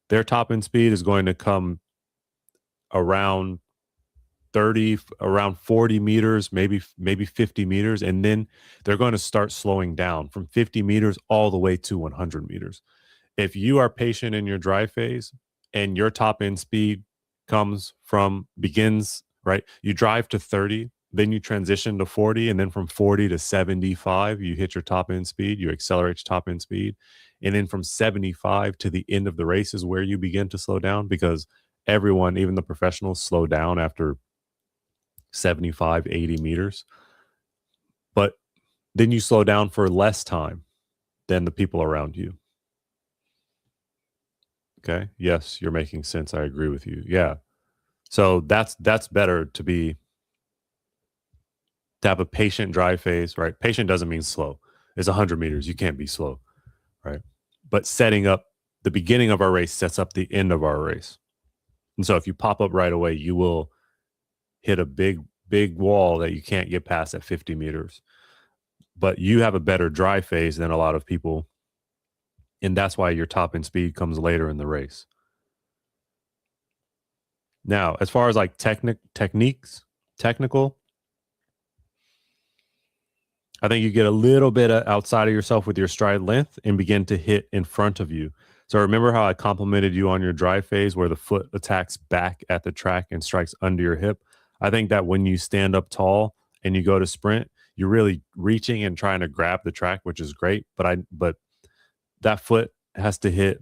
their top end speed is going to come around 40 meters, maybe 50 meters. And then they're going to start slowing down from 50 meters all the way to 100 meters. If you are patient in your drive phase and your top end speed begins, right? You drive to 30, then you transition to 40, and then from 40 to 75, you hit your top end speed, you accelerate your top end speed. And then from 75 to the end of the race is where you begin to slow down, because everyone, even the professionals, slow down after 75, 80 meters. But then you slow down for less time than the people around you. Okay. Yes, you're making sense. I agree with you. Yeah. So that's better to have a patient drive phase, right? Patient doesn't mean slow. It's 100 meters. You can't be slow, right? But setting up the beginning of our race sets up the end of our race. And so if you pop up right away, you will hit a big wall that you can't get past at 50 meters. But you have a better drive phase than a lot of people. And that's why your top end speed comes later in the race. Now, as far as like technical, I think you get a little bit outside of yourself with your stride length and begin to hit in front of you. So remember how I complimented you on your drive phase where the foot attacks back at the track and strikes under your hip? I think that when you stand up tall and you go to sprint, you're really reaching and trying to grab the track, which is great. But that foot has to hit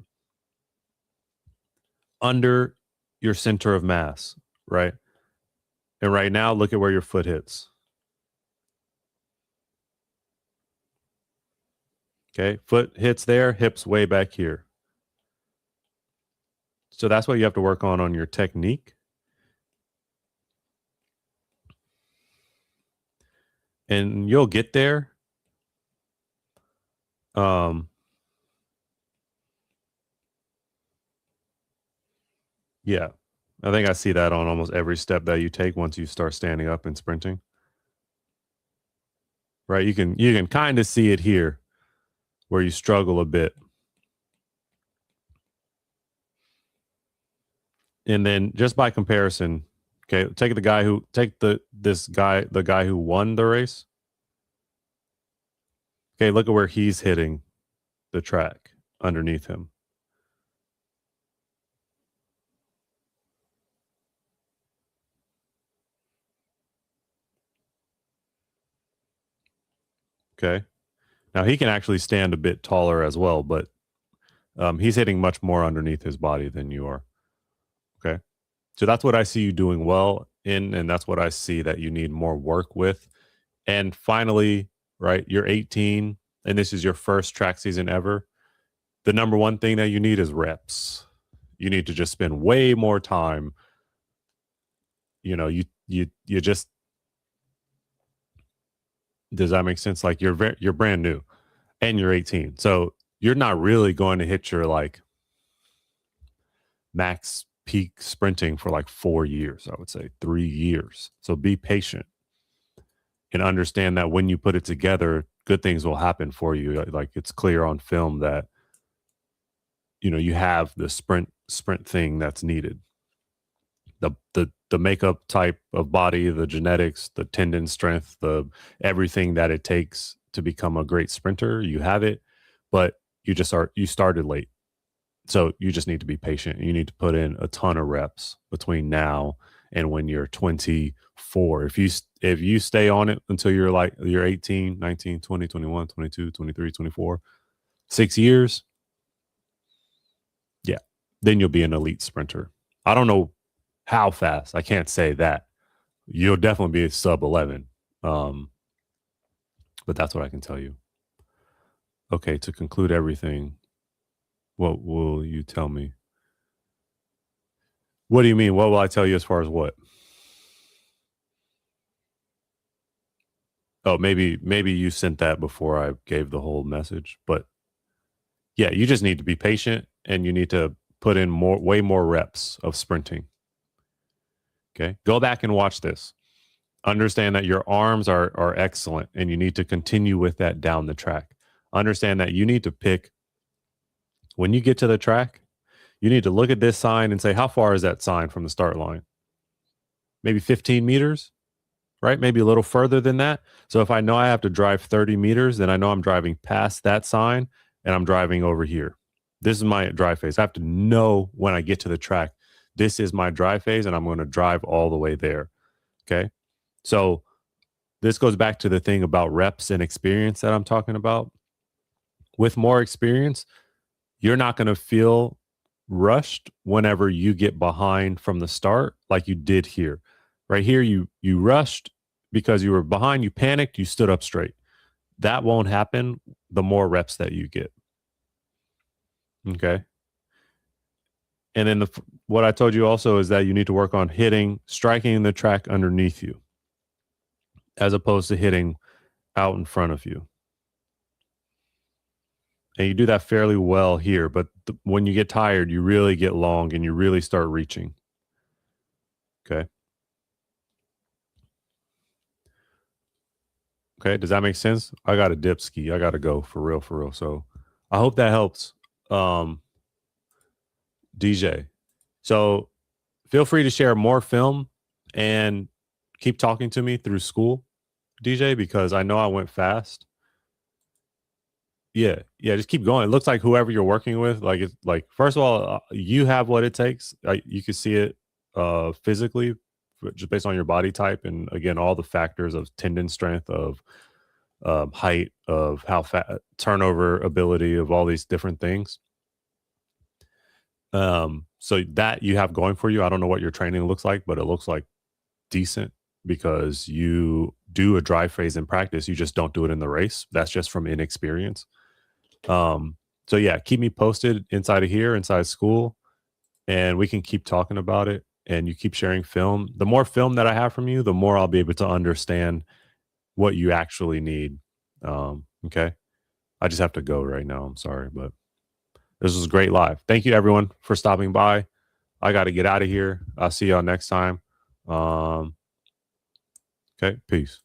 under your center of mass, right? And right now, look at where your foot hits. Okay, foot hits there, hips way back here. So that's what you have to work on your technique. And you'll get there. Yeah, I think I see that on almost every step that you take once you start standing up and sprinting. Right, you can kind of see it here where you struggle a bit. And then just by comparison, okay, take the guy who won the race. Okay, look at where he's hitting the track underneath him. Okay. Now he can actually stand a bit taller as well, but he's hitting much more underneath his body than you are. Okay. So that's what I see you doing well in, and that's what I see that you need more work with. And finally, right, you're 18 and this is your first track season ever. The number one thing that you need is reps. You need to just spend way more time. You know, you just, does that make sense? Like you're brand new and you're 18. So you're not really going to hit your like max peak sprinting for like 4 years, I would say 3 years. So be patient and understand that when you put it together, good things will happen for you. Like it's clear on film that, you know, you have the sprint thing that's needed. The makeup type of body, the genetics, the tendon strength, the everything that it takes to become a great sprinter, you have it, but you started late. So you just need to be patient. You need to put in a ton of reps between now and when you're 24. If you stay on it until you're 18, 19, 20, 21, 22, 23, 24, 6 years, yeah, then you'll be an elite sprinter. I don't know how fast. I can't say that. You'll definitely be a sub 11. But that's what I can tell you. Okay, to conclude everything, what will you tell me? What do you mean? What will I tell you as far as what? Oh, maybe you sent that before I gave the whole message. But yeah, you just need to be patient and you need to put in way more reps of sprinting. Okay, go back and watch this. Understand that your arms are excellent and you need to continue with that down the track. Understand that you need to pick, when you get to the track, you need to look at this sign and say, how far is that sign from the start line? Maybe 15 meters, right? Maybe a little further than that. So if I know I have to drive 30 meters, then I know I'm driving past that sign and I'm driving over here. This is my drive phase. I have to know when I get to the track, this is my drive phase and I'm going to drive all the way there. Okay. So this goes back to the thing about reps and experience that I'm talking about. With more experience, you're not going to feel rushed whenever you get behind from the start like you did here. Right here, you rushed because you were behind, you panicked, you stood up straight. That won't happen the more reps that you get. Okay. And then what I told you also is that you need to work on striking the track underneath you, as opposed to hitting out in front of you. And you do that fairly well here, but when you get tired, you really get long and you really start reaching. Okay. Okay, does that make sense? I got a dip ski. I got to go for real. So I hope that helps. DJ. So feel free to share more film and keep talking to me through school, DJ, because I know I went fast. Yeah, just keep going. It looks like whoever you're working with, like, it's like, first of all, you have what it takes. You can see it physically, just based on your body type, and again, all the factors of tendon strength, of height, of how turnover ability, of all these different things. So that you have going for you. I don't know what your training looks like, but it looks like decent because you do a dry phase in practice. You just don't do it in the race. That's just from inexperience. So yeah, keep me posted inside of here, inside school, and we can keep talking about it, and you keep sharing film. The more film that I have from you, the more I'll be able to understand what you actually need. Okay. I just have to go right now. I'm sorry, but this was great live. Thank you everyone for stopping by. I got to get out of here. I'll see y'all next time. Okay. Peace.